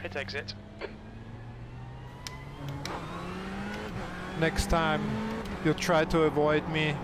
pit exit. Next time you try to avoid me.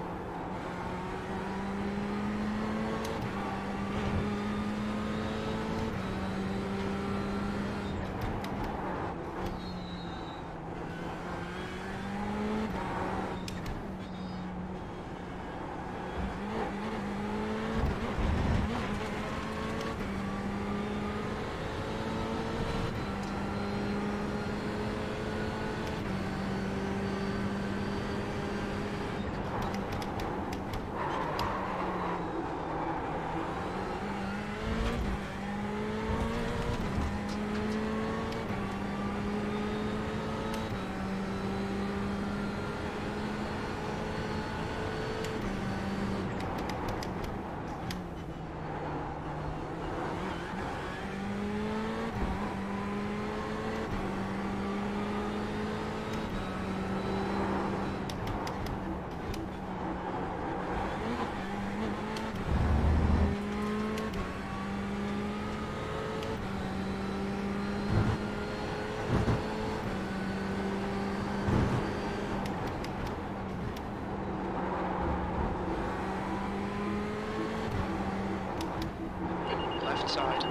Left side.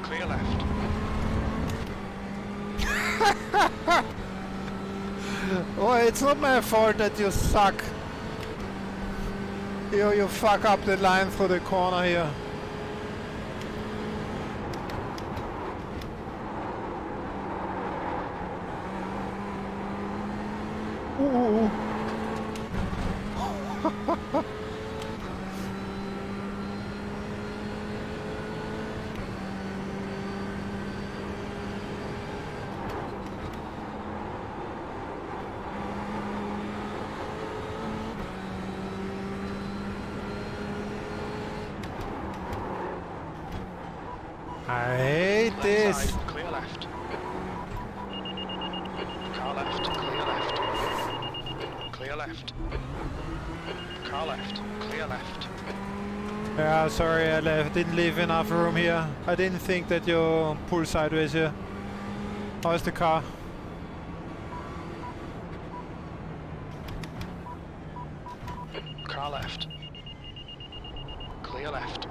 Clear left. Oh, it's not my fault that you suck. You fuck up the line through the corner here. Ooh. I hate Left this. side, clear left. Car left, clear left. Clear left. Car left, clear left. Yeah, sorry, I didn't leave enough room here. I didn't think that you pull sideways here. How's the car? Car left. Clear left.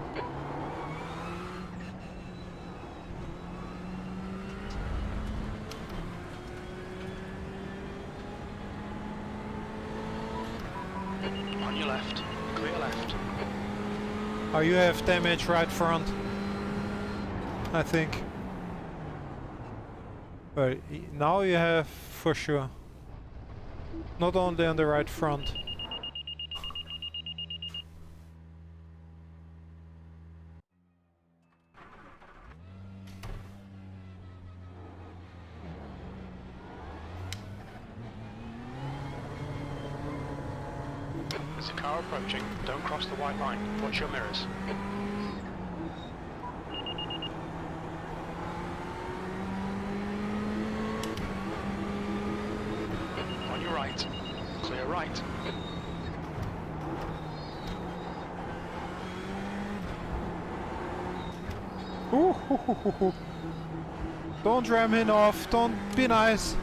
On your left. Clear left. Oh, you have damage right front, I think. Well, now you have for sure. Not only on the right front. There's a car approaching. Don't cross the white line. Watch your mirrors. On your right. Clear right. Ooh. Don't ram him off. Don't be nice.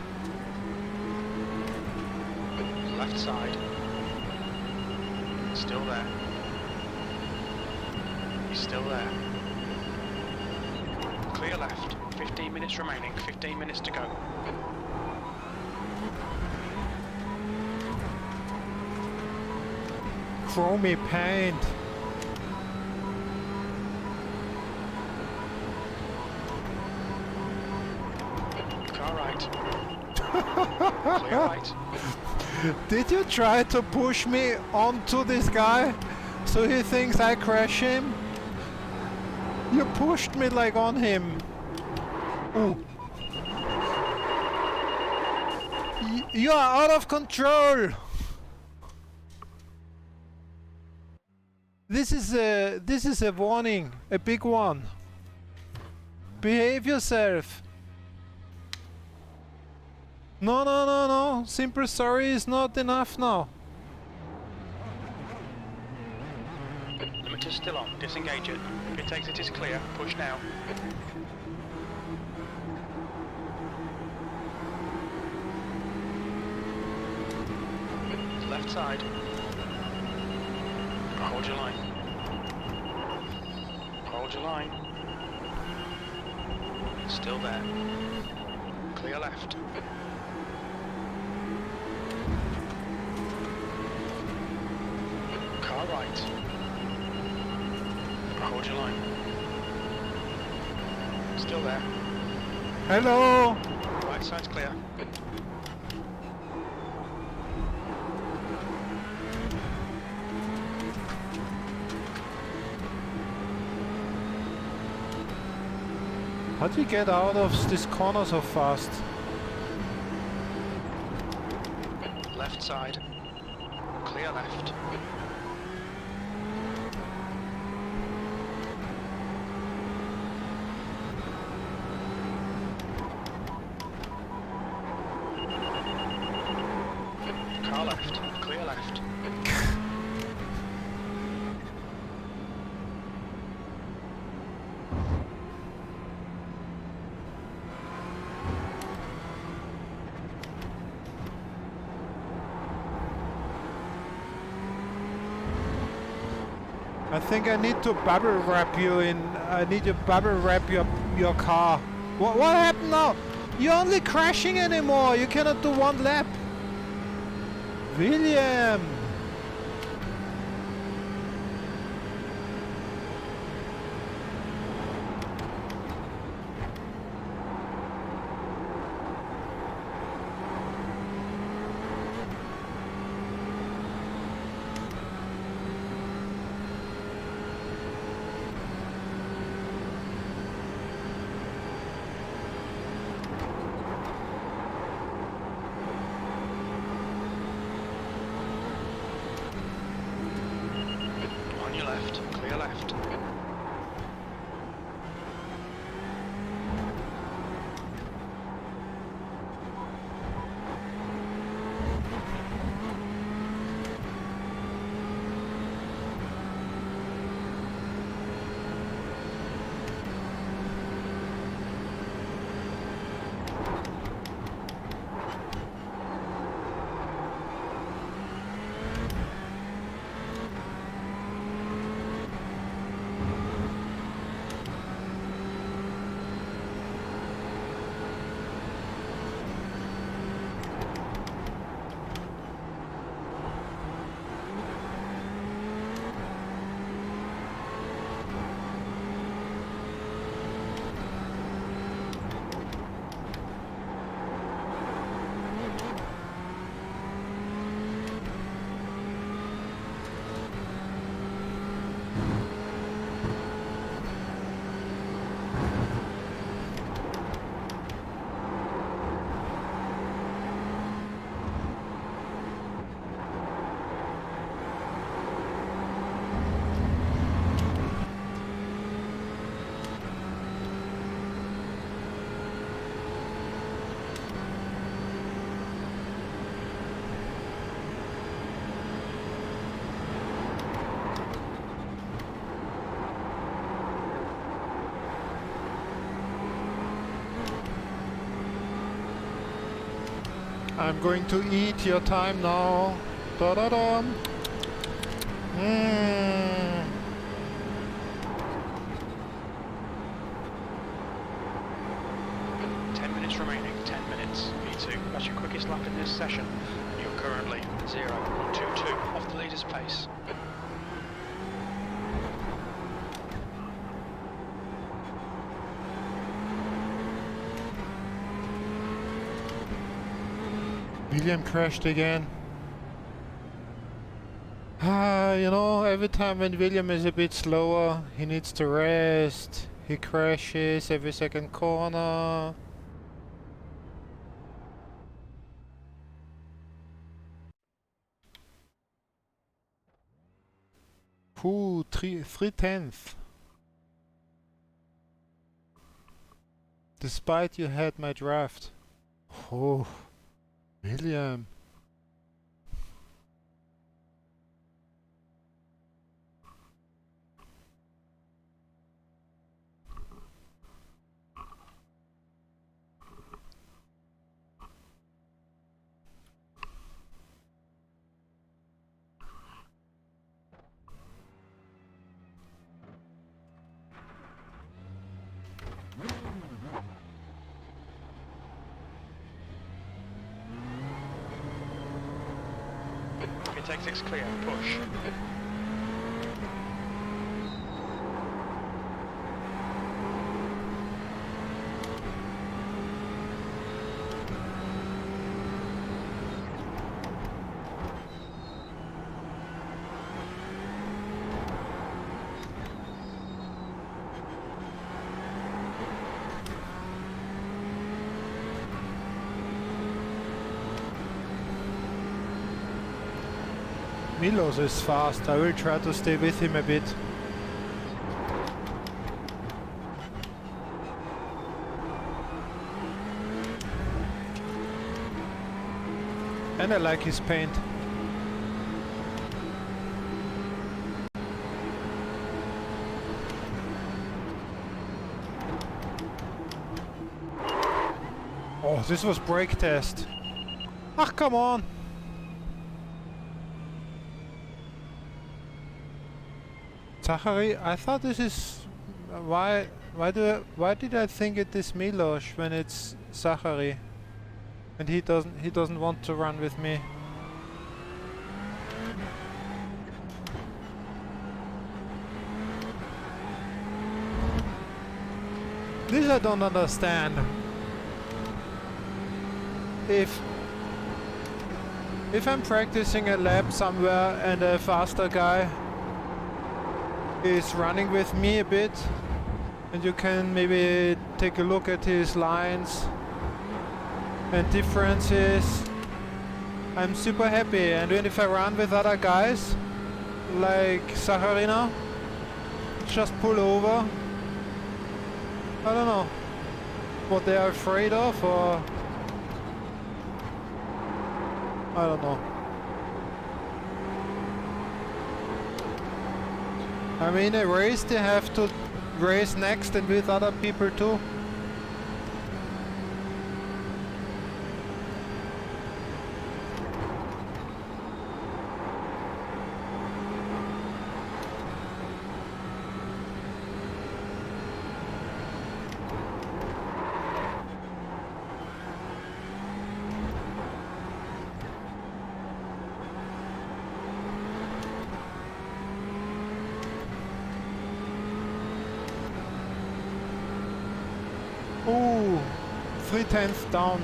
Left side. Still there. He's still there. Clear left. 15 minutes remaining. 15 minutes to go. Chromey paint. Car right. Clear right. Did you try to push me onto this guy so he thinks I crash him? You pushed me like on him. Ooh. You are out of control. This is a warning, a big one. Behave yourself. No. Simple sorry is not enough now. Limiter's still on. Disengage it. Pit exit is clear. Push now. left side. Hold your line. Hold your line. Still there. Clear left. Car right. Hold your line. Still there. Hello. Right side's clear. How do you get out of this corner so fast? Left side. Clear left. Car left. Clear left. I think I need to bubble wrap you in. I need to bubble wrap your car. What happened now? You're only crashing anymore. You cannot do one lap. William. On your left. Clear left. I'm going to eat your time now. Da da da. Mm. 10 minutes remaining. 10 minutes. V2. That's your quickest lap in this session. You're currently 0.122 off the leader's pace. William crashed again. You know, every time when William is a bit slower, he needs to rest. He crashes every second corner. Ooh, 3/10. Despite you had my draft. Oh, William. Contact exit's clear. Push. Milos is fast. I will try to stay with him a bit. And I like his paint. Oh, this was brake test. Ah, come on. Zachary, I thought this is why did I think it is Milos when it's Zachary, and he doesn't want to run with me. This I don't understand. If I'm practicing a lap somewhere and a faster guy is running with me a bit, and you can maybe take a look at his lines and differences, I'm super happy. And then if I run with other guys like Zacharina, just pull over. I don't know what they are afraid of, or I don't know. I mean, a race they have to race next and with other people too. Ooh, 3/10 down.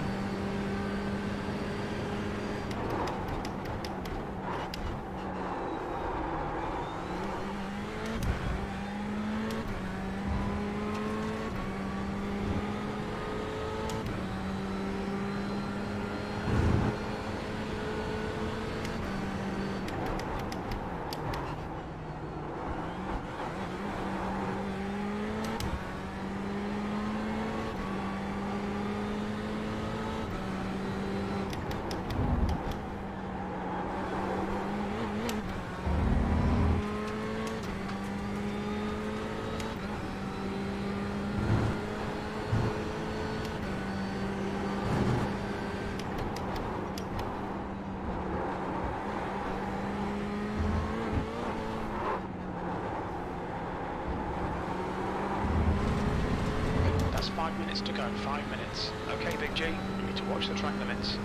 That's 5 minutes to go, 5 minutes. Okay, Big G, you need to watch the track limits.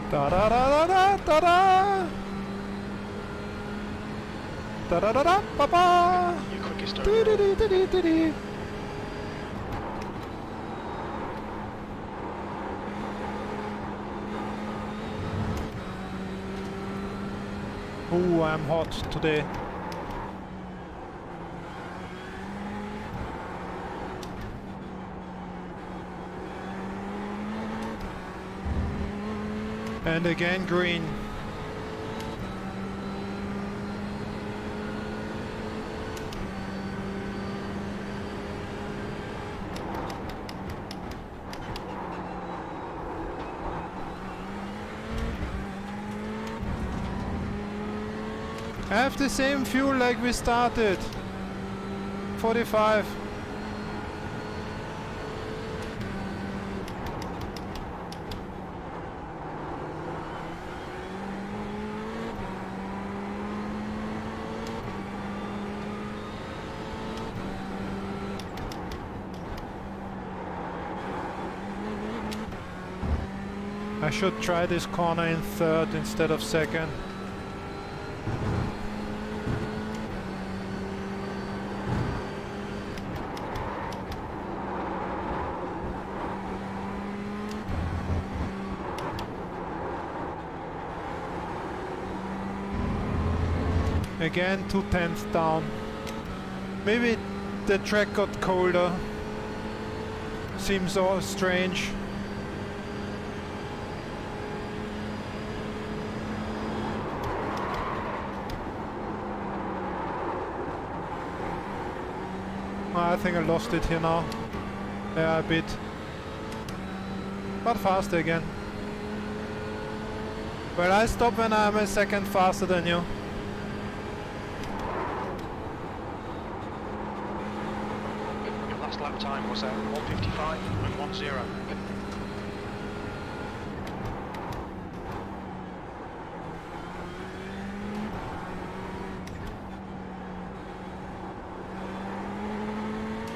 Da da da da da da da da da da da ba ba. Your quickest Do do overall. do do do do. Ooh, I'm hot today. And again green. I have the same fuel like we started. 45. I should try this corner in third instead of second. Again, 2/10 down. Maybe the track got colder. Seems all strange. I think I lost it here now. Yeah, a bit. But faster again. Well, I stop when I'm a second faster than you. Your last lap time was 1:55.10.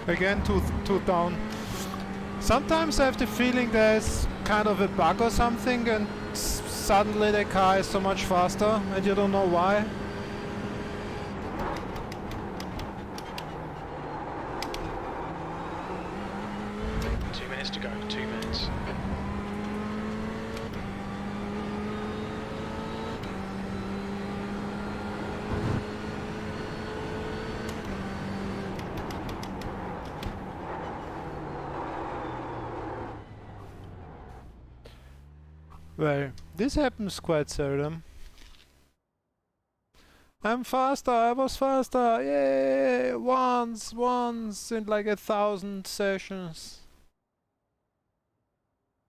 Again, two down. Sometimes I have the feeling there's kind of a bug or something and suddenly the car is so much faster and you don't know why. Two minutes to go, 2 minutes. Well, this happens quite seldom. I'm faster, I was faster, yay! Once in like 1,000 sessions.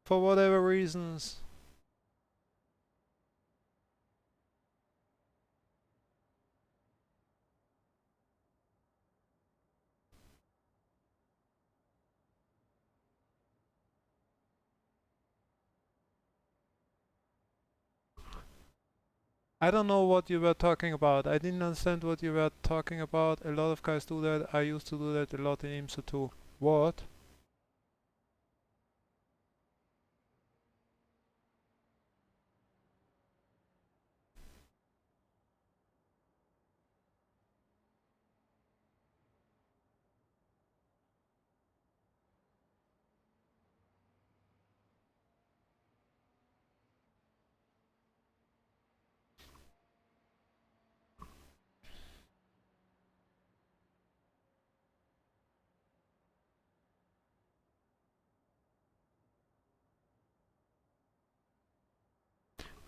For whatever reasons. I don't know what you were talking about. I didn't understand what you were talking about. A lot of guys do that. I used to do that a lot in IMSA too. What?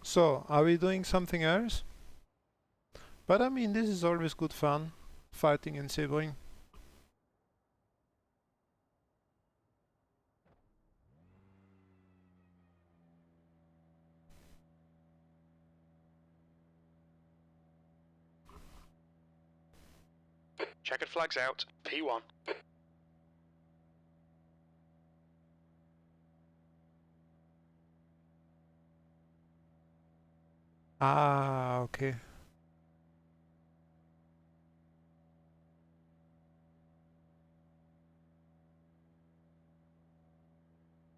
So, are we doing something else? But I mean, this is always good fun, fighting in Sebring. Checkered flags out, P1. Ah, okay.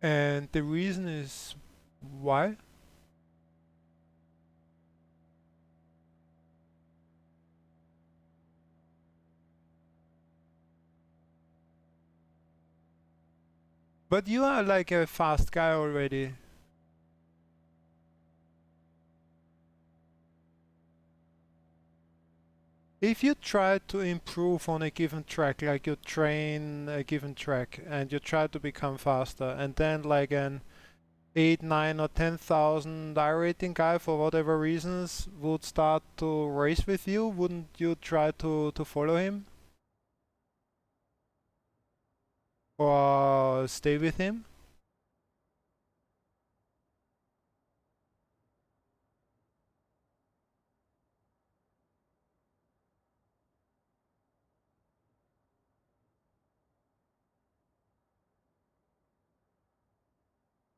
And the reason is why? But you are like a fast guy already. If you try to improve on a given track, like you train a given track and you try to become faster, and then like an 8, 9 or 10,000 iRating guy for whatever reasons would start to race with you, wouldn't you try to follow him? Or stay with him?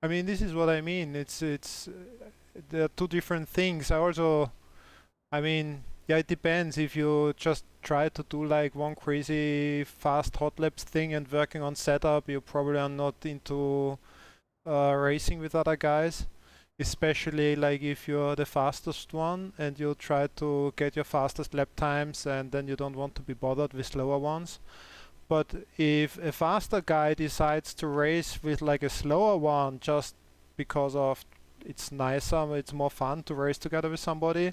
I mean, this is what I mean. There are two different things. I mean, yeah, it depends. If you just try to do like one crazy fast hot laps thing and working on setup, you probably are not into racing with other guys. especially like if you're the fastest one and you try to get your fastest lap times and then you don't want to be bothered with slower ones. But if a faster guy decides to race with like a slower one just because of it's nicer, it's more fun to race together with somebody,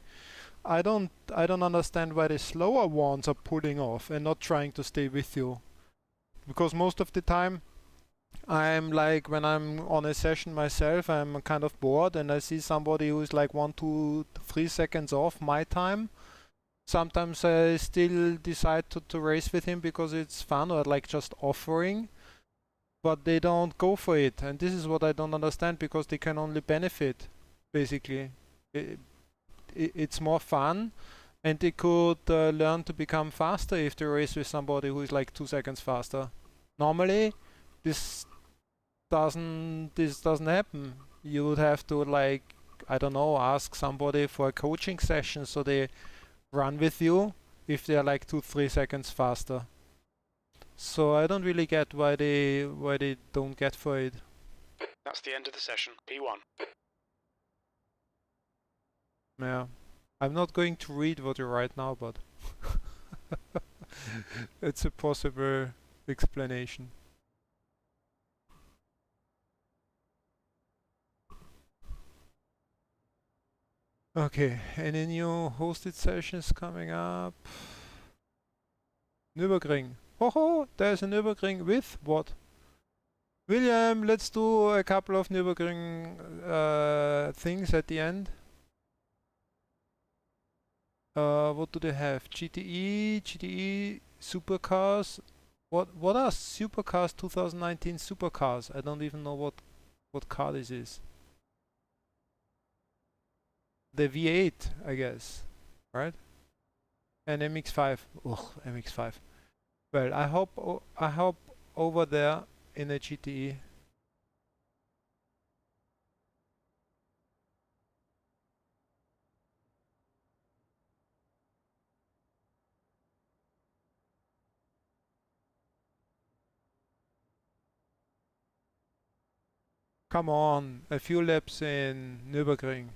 I don't understand why the slower ones are pulling off and not trying to stay with you. Because most of the time I'm like, when I'm on a session myself, I'm kind of bored and I see somebody who's like 1, 2, 3 seconds off my time. Sometimes I still decide to race with him because it's fun or like just offering, but they don't go for it. And this is what I don't understand, because they can only benefit, basically. It's more fun, and they could learn to become faster if they race with somebody who is like 2 seconds faster. Normally, this doesn't happen. You would have to, like, I don't know, ask somebody for a coaching session so they run with you if they're like 2, 3 seconds faster. So I don't really get why they don't get for it. That's the end of the session, P1. Yeah. I'm not going to read what you write now, but it's a possible explanation. Okay, any new hosted sessions coming up? Nürburgring. Oh, there's a Nürburgring with what? William, let's do a couple of Nürburgring things at the end. What do they have? GTE supercars. What are supercars 2019 supercars? I don't even know what car this is. The V8, I guess, right? And MX-5. Ugh, MX-5. Well, I hope over there in a GTE. Come on, a few laps in Nürburgring.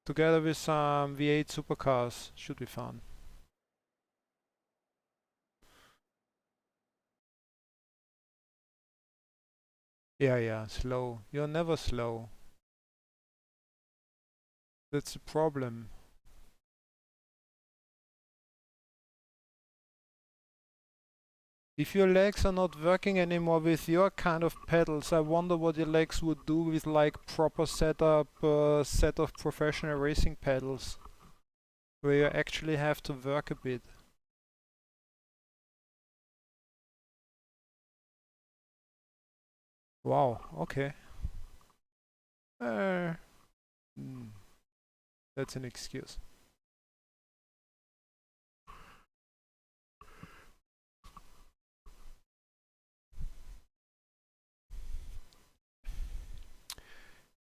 Together with some V8 supercars. Should be fun. Yeah, slow. You're never slow. That's the problem. If your legs are not working anymore with your kind of pedals, I wonder what your legs would do with like proper setup, set of professional racing pedals, where you actually have to work a bit. Wow, okay. Uh, mm, that's an excuse.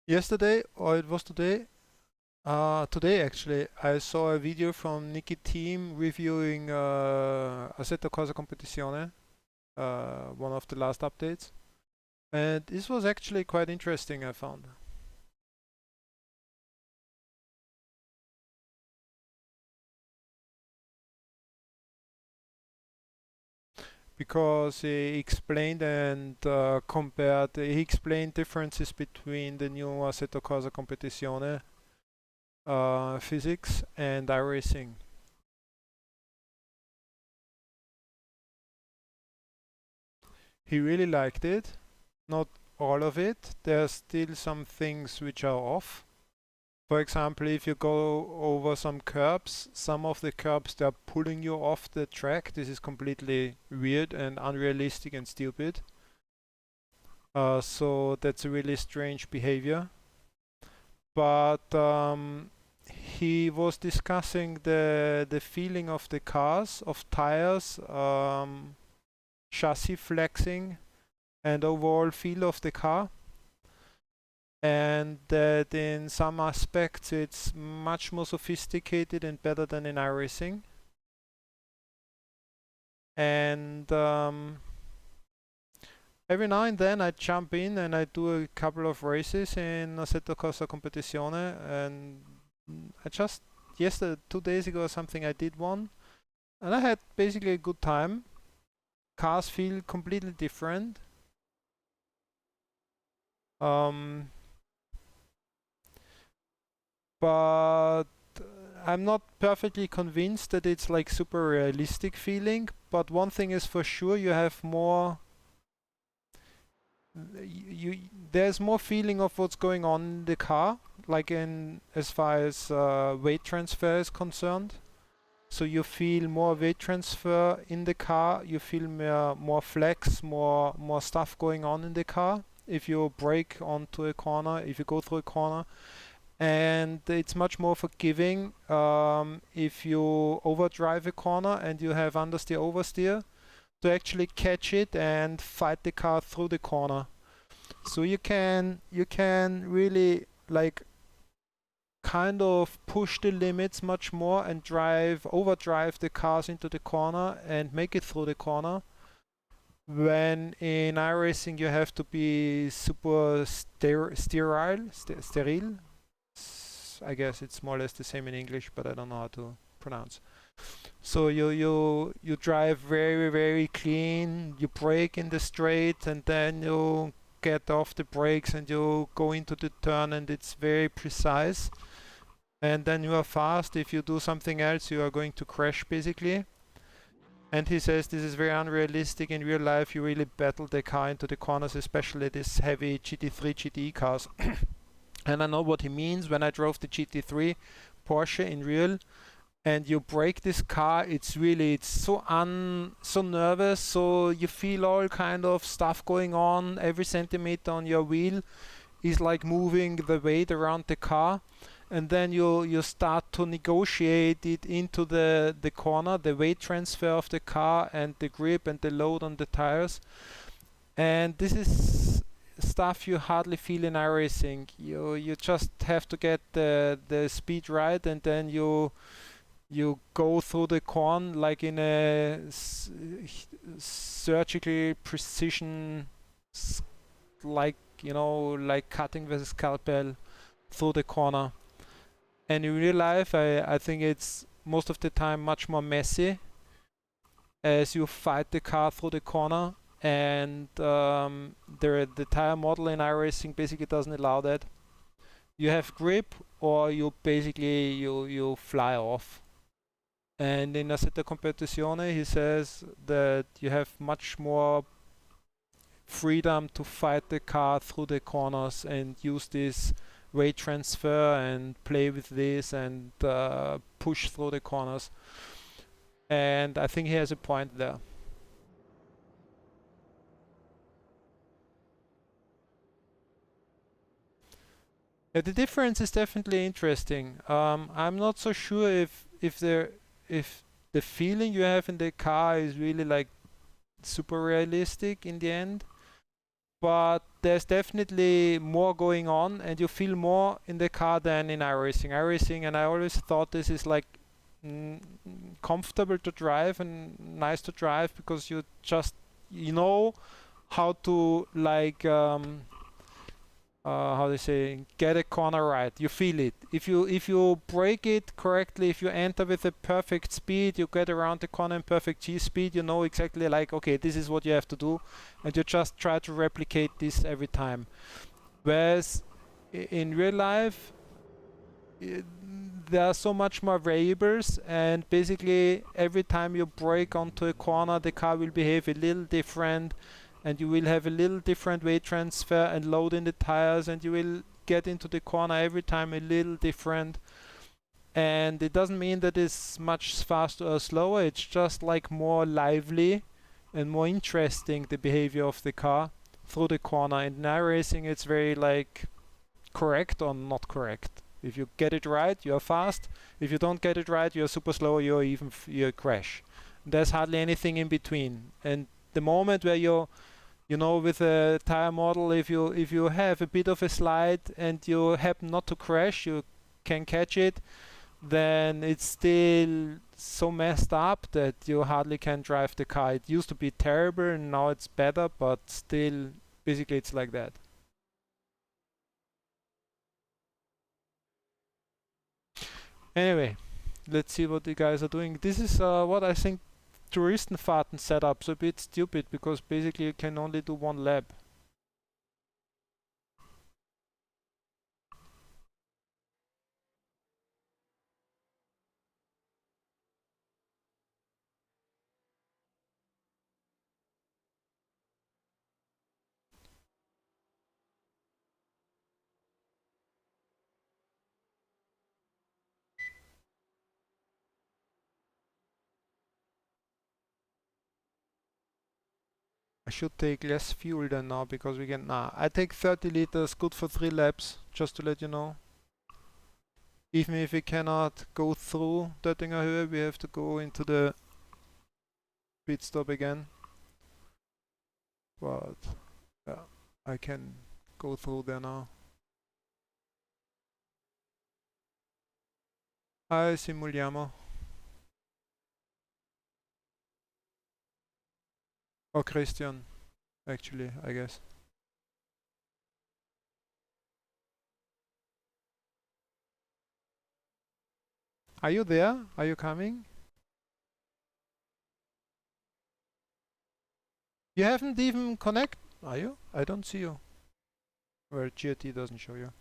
Yesterday, or it was today, today actually, I saw a video from Nicky Team reviewing Assetto Corsa Competizione, one of the last updates. And this was actually quite interesting, I found. Because he explained and compared, he explained differences between the new Assetto Corsa Competizione physics and iRacing. He really liked it. Not all of it. There's still some things which are off. For example, if you go over some curbs, some of the curbs they're pulling you off the track. This is completely weird and unrealistic and stupid. So that's a really strange behavior. But he was discussing the feeling of the cars, of tires, chassis flexing, and overall feel of the car. And that in some aspects it's much more sophisticated and better than in iRacing. And every now and then I jump in and I do a couple of races in Assetto Corsa Competizione, and I just yesterday, 2 days ago or something, I did one, and I had basically a good time. Cars feel completely different. Um, but I'm not perfectly convinced that it's like super realistic feeling. But one thing is for sure, you have more. There's more feeling of what's going on in the car, like in as far as weight transfer is concerned. So you feel more weight transfer in the car. You feel more flex, more stuff going on in the car. If you brake onto a corner, if you go through a corner, and it's much more forgiving if you overdrive a corner and you have understeer oversteer to actually catch it and fight the car through the corner. So you can really like kind of push the limits much more and overdrive the cars into the corner and make it through the corner. When in iRacing you have to be super sterile. I guess it's more or less the same in English, but I don't know how to pronounce. So you drive very clean. You brake in the straight, and then you get off the brakes and you go into the turn, and it's very precise. And then you are fast. If you do something else, you are going to crash basically. And he says this is very unrealistic in real life. You really battle the car into the corners, especially these heavy GT3, GTE cars. And I know what he means. When I drove the GT3 Porsche in real, and you brake this car, it's so nervous. So you feel all kind of stuff going on. Every centimeter on your wheel is like moving the weight around the car. And then you start to negotiate it into the corner, the weight transfer of the car and the grip and the load on the tires. And this is stuff you hardly feel in iRacing. You just have to get the speed right, and then you go through the corn like in a surgically precision, like like cutting with a scalpel through the corner. And in real life, I think it's most of the time much more messy as you fight the car through the corner. And the tire model in iRacing basically doesn't allow that. You have grip, or you basically you fly off. And in Assetto Competizione, he says that you have much more freedom to fight the car through the corners and use this weight transfer and play with this and push through the corners. And I think he has a point there. Yeah, the difference is definitely interesting. I'm not so sure if the feeling you have in the car is really like super realistic in the end, but there's definitely more going on, and you feel more in the car than in iRacing. iRacing, and I always thought this is like comfortable to drive and nice to drive because you just how to like how they say, get a corner right. You feel it. If you brake it correctly, if you enter with a perfect speed, you get around the corner in perfect G speed, you know exactly like, okay, this is what you have to do, and you just try to replicate this every time. Whereas in real life, there are so much more variables, and basically every time you brake onto a corner, the car will behave a little different, and you will have a little different weight transfer and load in the tires, and you will get into the corner every time a little different. And it doesn't mean that it's much faster or slower, it's just like more lively and more interesting, the behavior of the car through the corner. In iRacing, it's very like correct or not correct. If you get it right, you're fast. If you don't get it right, you're super slow, you crash. There's hardly anything in between. And the moment where with a tire model, if you have a bit of a slide and you happen not to crash, you can catch it. then it's still so messed up that you hardly can drive the car. It used to be terrible and now it's better, but still, basically it's like that. Anyway, let's see what the guys are doing. This is what I think Touristenfahrten set up, so a bit stupid because basically you can only do one lap. I should take less fuel than now because we can. Nah, I take 30 liters, good for 3 laps, just to let you know. Even if we cannot go through Döttinger Höhe, we have to go into the pit stop again. But yeah, I can go through there now. Simuliamo. Or Christian, actually, I guess. Are you there? Are you coming? You haven't even connect. Are you? I don't see you. Well, GTE doesn't show you.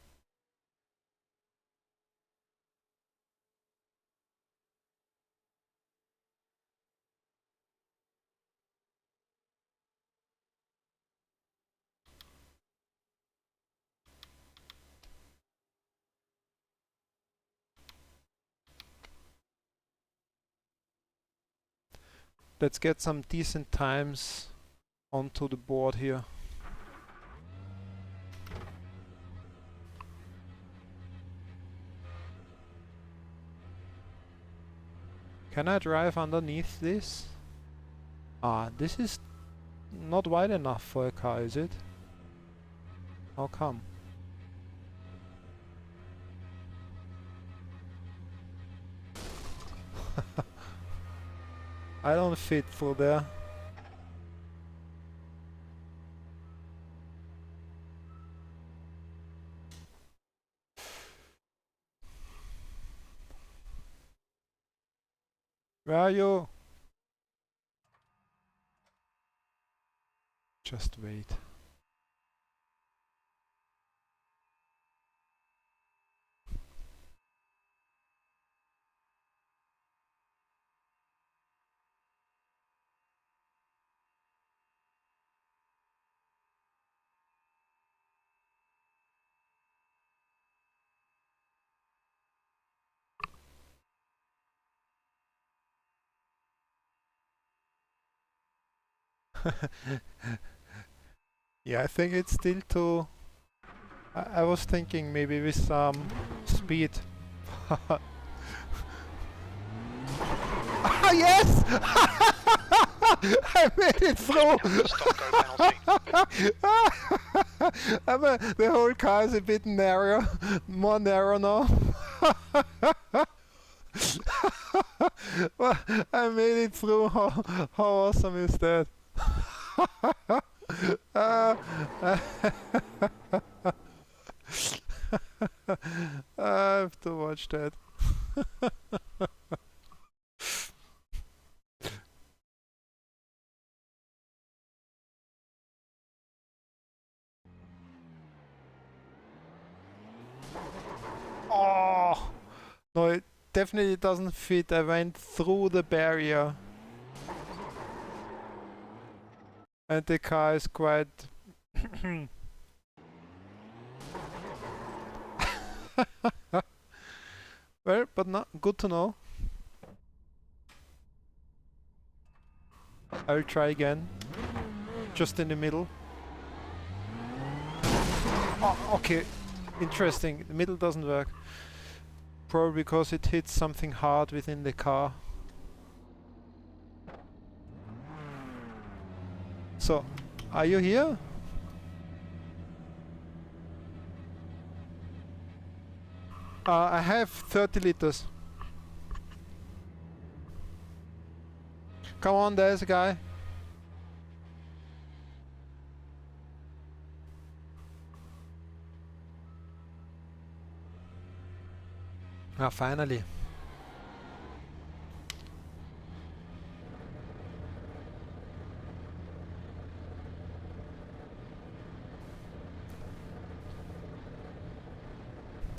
Let's get some decent times onto the board here. Can I drive underneath this? Ah, this is not wide enough for a car, is it? How come? I don't fit through there. Where are you? Just wait. Yeah, I think it's still too... I was thinking maybe with some speed. Ah, yes! I made it through! The whole car is a bit narrow, more narrow now. Well, I made it through. How awesome is that? I have to watch that. Oh! No, it definitely doesn't fit. I went through the barrier. And the car is quite... Well, but not good to know. I'll try again. Just in the middle. Oh, okay. Interesting. The middle doesn't work. Probably because it hits something hard within the car. So, are you here? I have 30 liters. Come on, there's a guy. Ah, finally.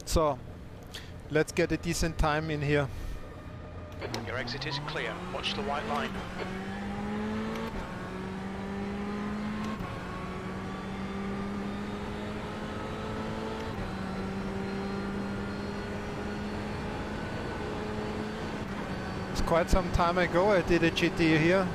So, let's get a decent time in here. Your exit is clear. Watch the white line. It's quite some time ago I did a GTE here.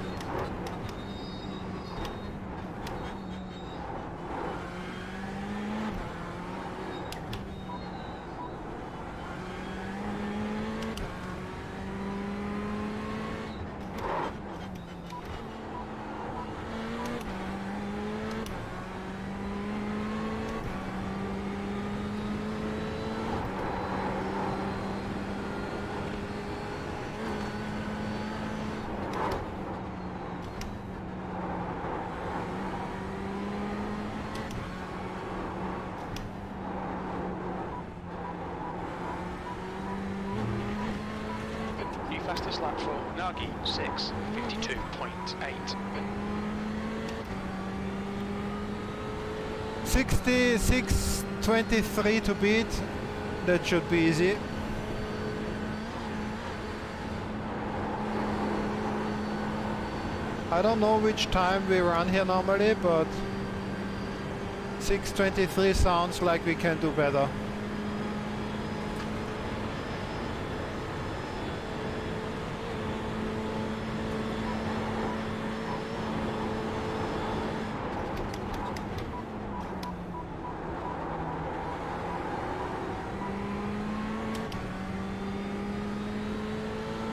New fastest lap for Nagi, 6:52.8. 66.23 to beat. That should be easy. I don't know which time we run here normally, but 6:23 sounds like we can do better.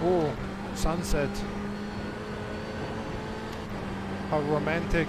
Oh, sunset. How romantic.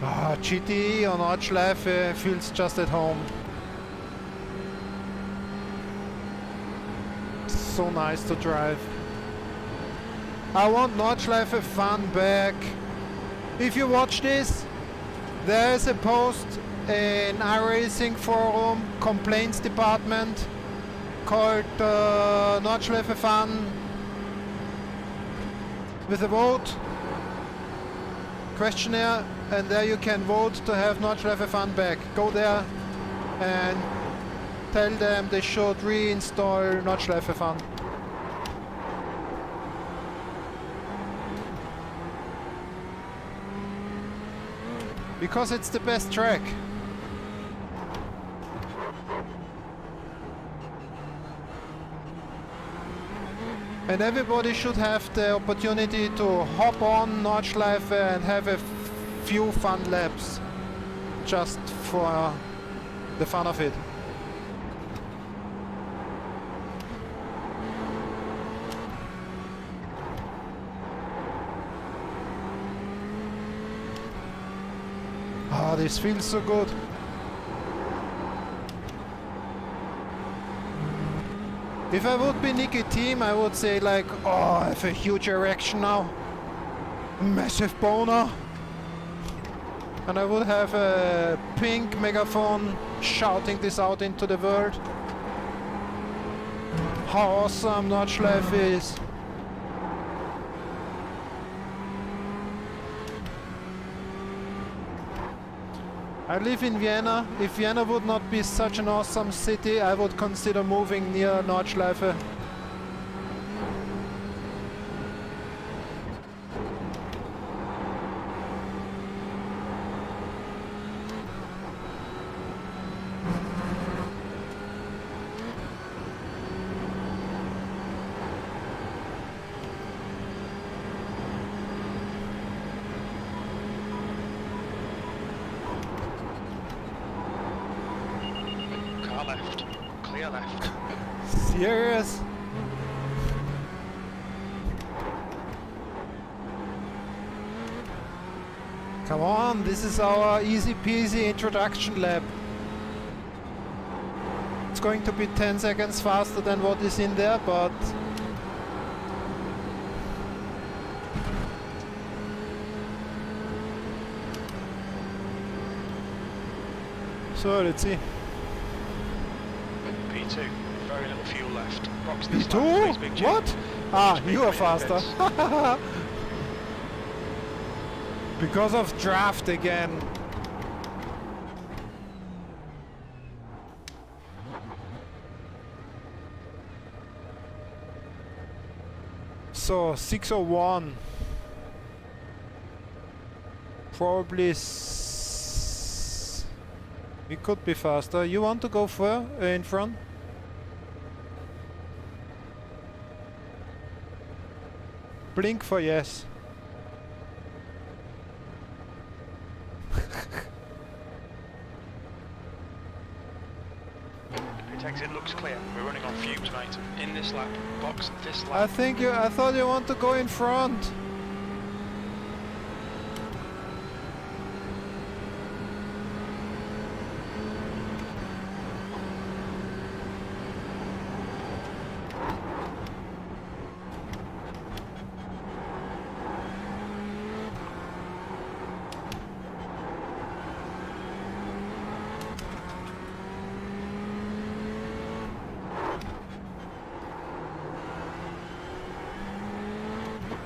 Ah, GTE on Nordschleife feels just at home. So nice to drive. I want Nordschleife fun back. If you watch this, there is a post in iRacing forum complaints department called Nordschleife Fun with a vote questionnaire, and there you can vote to have Nordschleife Fun back. Go there and tell them they should reinstall Nordschleife Fun. Because it's the best track. And everybody should have the opportunity to hop on Nordschleife and have a few fun laps, just for the fun of it. Oh, this feels so good. If I would be Nicky Team, I would say like, oh, I have a huge erection now. A massive boner. And I would have a pink megaphone shouting this out into the world. How awesome Nordschleife is. I live in Vienna. If Vienna would not be such an awesome city, I would consider moving near Nordschleife. Left, clear left. Serious? Come on, this is our easy peasy introduction lap. It's going to be 10 seconds faster than what is in there, but so let's see. P2, very little fuel left. Box this P2? lap, please, Big G. What? Ah, Big you are G faster. pits. Because of draft again. So 601. Probably we could be faster. You want to go for in front? Blink for yes. Pit exit looks clear. We're running on fumes, mate. In this lap, box this I lap. think you. I thought you want to go in front.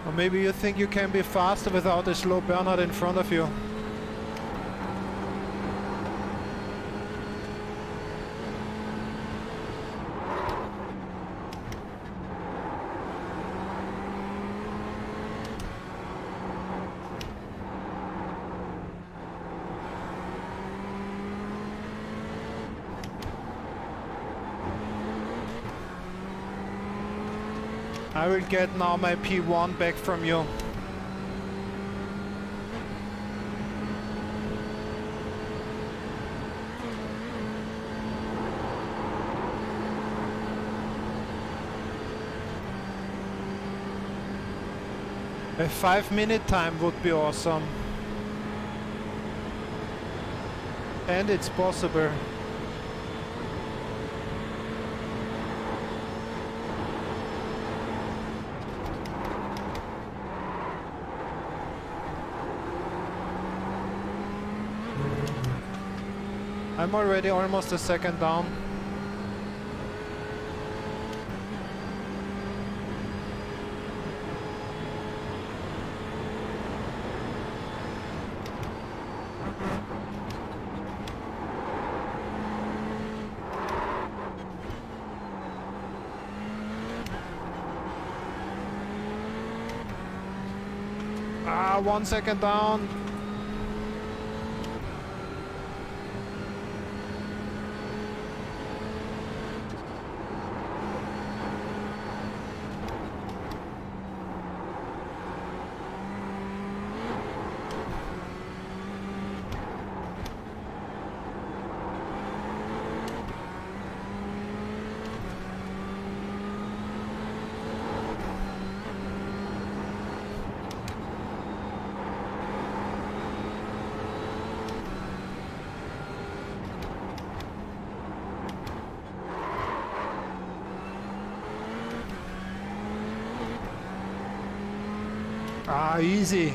Or maybe you think you can be faster without a slow burnout in front of you. I will get now my P1 back from you. A 5-minute time would be awesome. And it's possible. I'm already almost a second down. Ah, 1 second down. Ah, easy.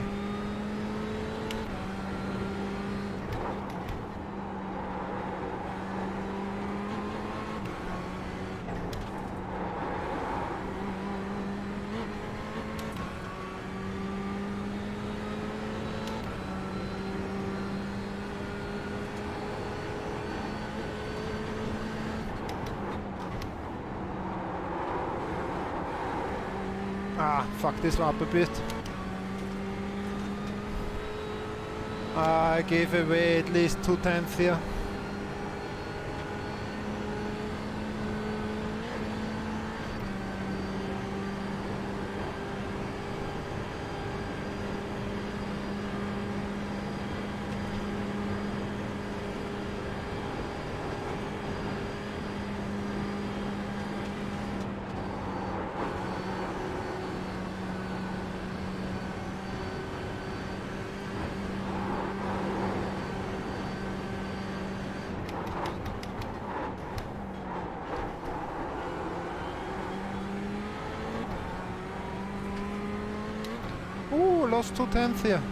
Ah, fuck this one up a bit. I gave away at least 2/10 here. Ooh, lost 2/10 here.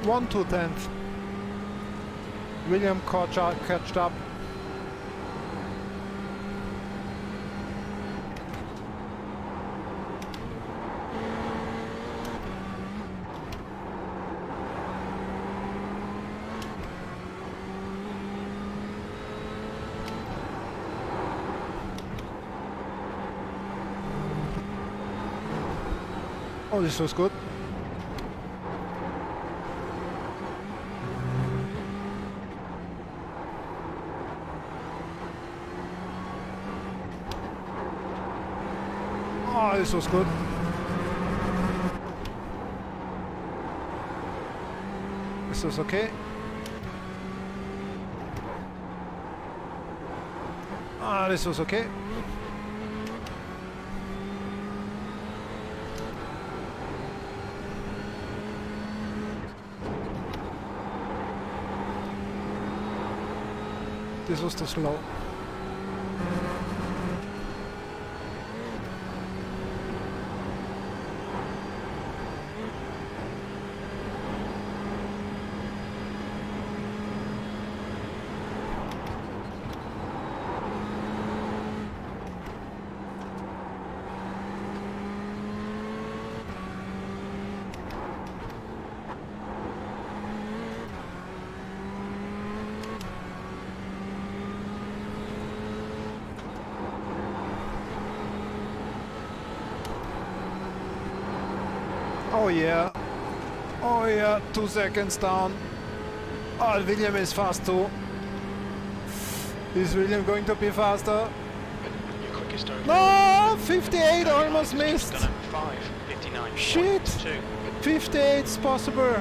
One 2/10. William catched up. Oh, this was good. Oh, this was good. This was okay. Ah, this was okay. This was too slow. Oh yeah. Oh yeah, 2 seconds down. Oh, William is fast too. Is William going to be faster? Your quickest over. No, 58, almost missed. Done at 5:59. Shit. 2. 58 is possible.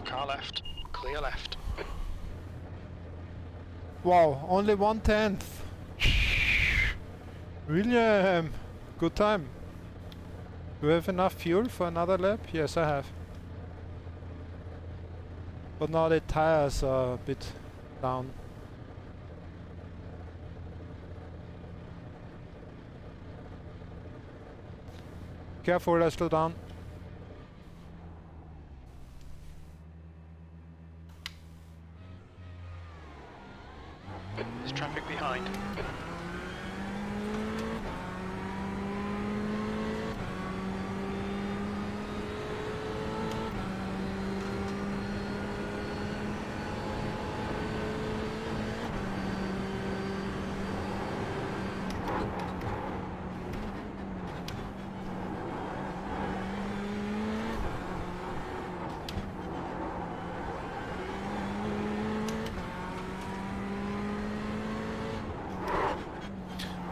Car left. Clear left. Wow, only 1/10. William, good time. Do you have enough fuel for another lap? Yes, I have. But now the tires are a bit down. Careful, I slow down. There's traffic behind.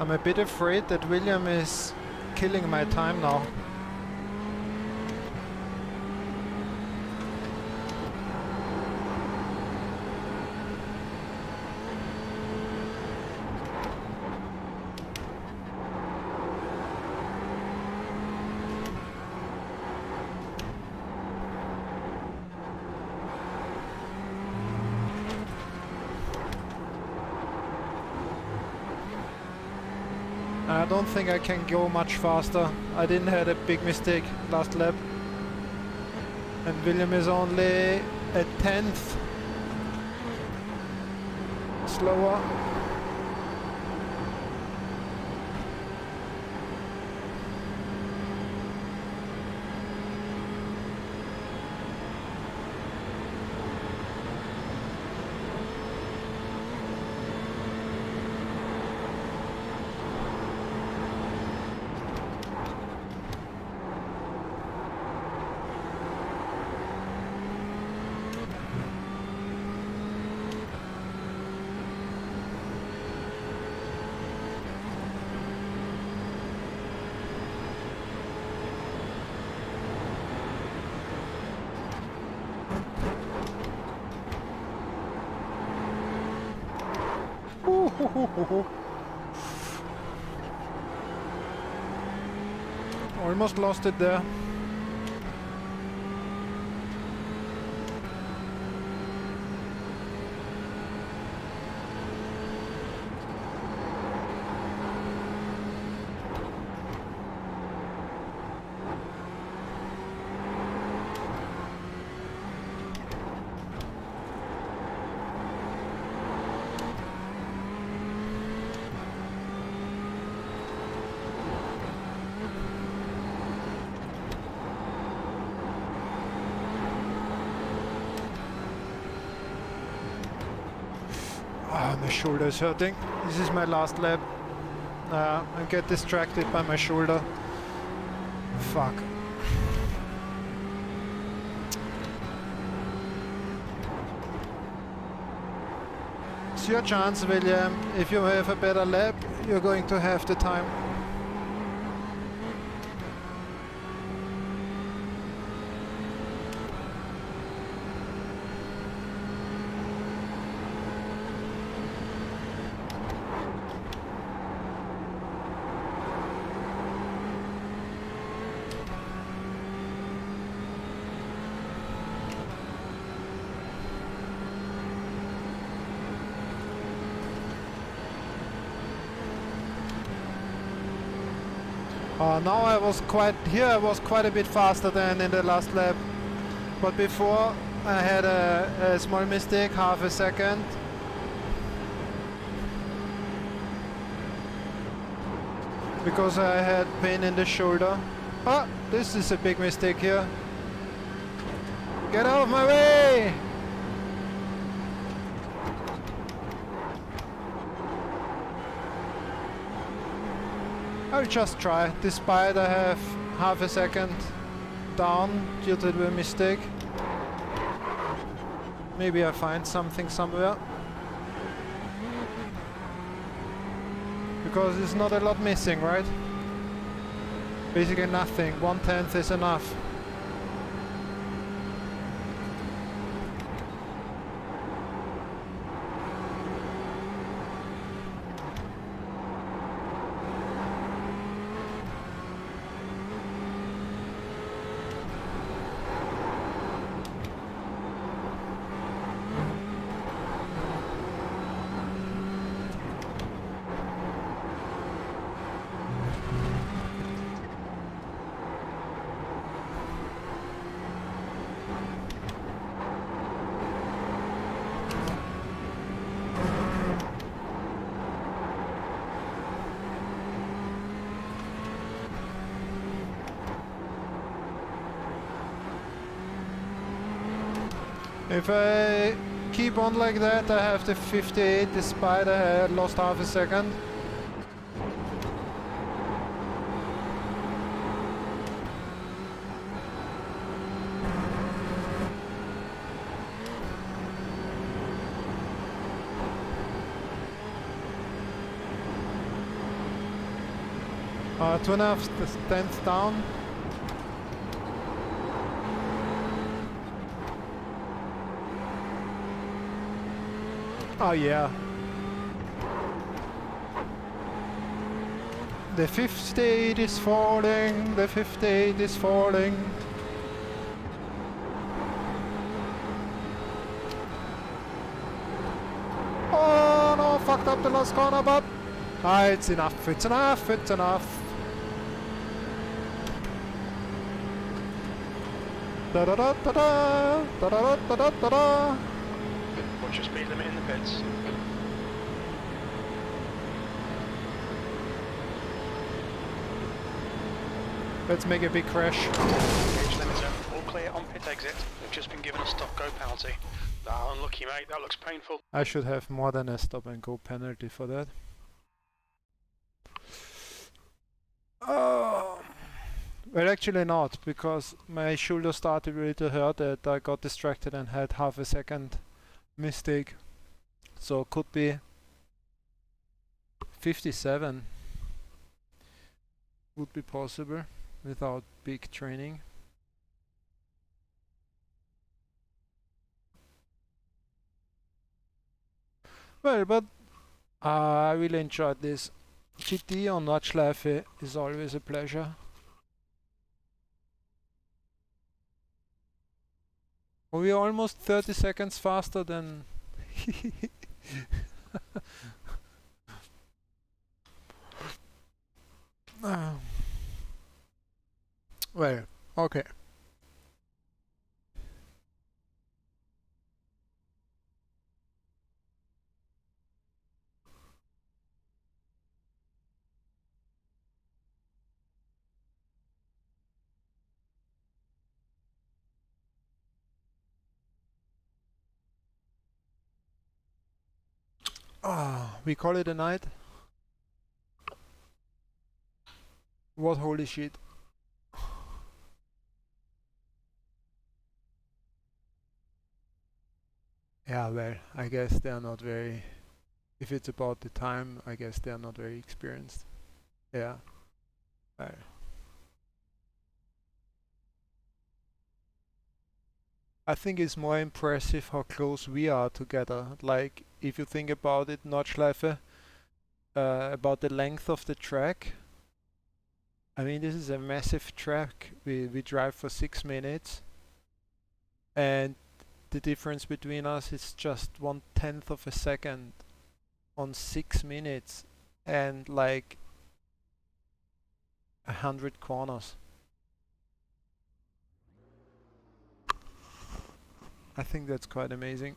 I'm a bit afraid that William is killing my time now. I don't think I can go much faster. I didn't had a big mistake last lap. And William is only a tenth slower. Almost lost it there. Ah, my shoulder is hurting. This is my last lap. I get distracted by my shoulder. Fuck. It's your chance, William. If you have a better lap, you're going to have the time. Now I was quite a bit faster than in the last lap, but before I had a small mistake, half a second. Because I had pain in the shoulder. Ah, this is a big mistake here. Get out of my way! I'll just try, despite I have half a second down due to the mistake. Maybe I find something somewhere. Because there's not a lot missing, right? Basically nothing, 1/10 is enough. If I keep on like that, I have the 58 despite I had lost half a second. Two and a half tenths down. Oh yeah. The 58 is falling, the 58 is falling. Oh no, fucked up the last corner, but Ah, it's enough, it's enough, it's enough. Da da da da da da da da da da da. Watch your speed limit in the pits. Let's make a big crash. Gauge limiter, all clear on pit exit. We've just been given a stop-go penalty. Ah, unlucky mate, that looks painful. I should have more than a stop and go penalty for that. Oh. Well, actually not, because my shoulder started really to hurt that I got distracted and had half a second mistake. So could be 57 would be possible without big training. Well, but I really enjoyed this. GTE on Nordschleife is always a pleasure. We're almost 30 seconds faster than well, okay. We call it a night. What holy shit. Yeah, well, I guess they are not very... If it's about the time, I guess they are not very experienced. Yeah. Well. I think it's more impressive how close we are together. Like, if you think about it, Nordschleife, about the length of the track. I mean, this is a massive track. We drive for 6 minutes. And the difference between us is just 1/10 of a second on 6 minutes and like 100 corners. I think that's quite amazing.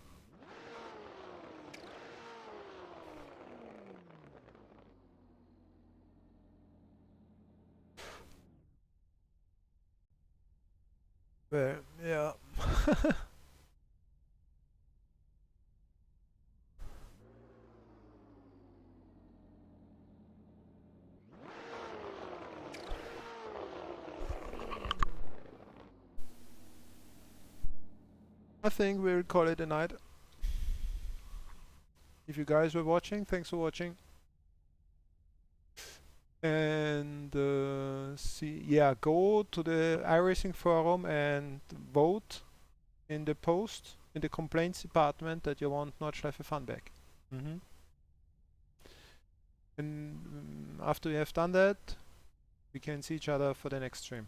Well, yeah. I think we'll call it a night. If you guys were watching, thanks for watching. And go to the iRacing forum and vote in the post, in the complaints department, that you want Nordschleife Fun back. And after we have done that, we can see each other for the next stream.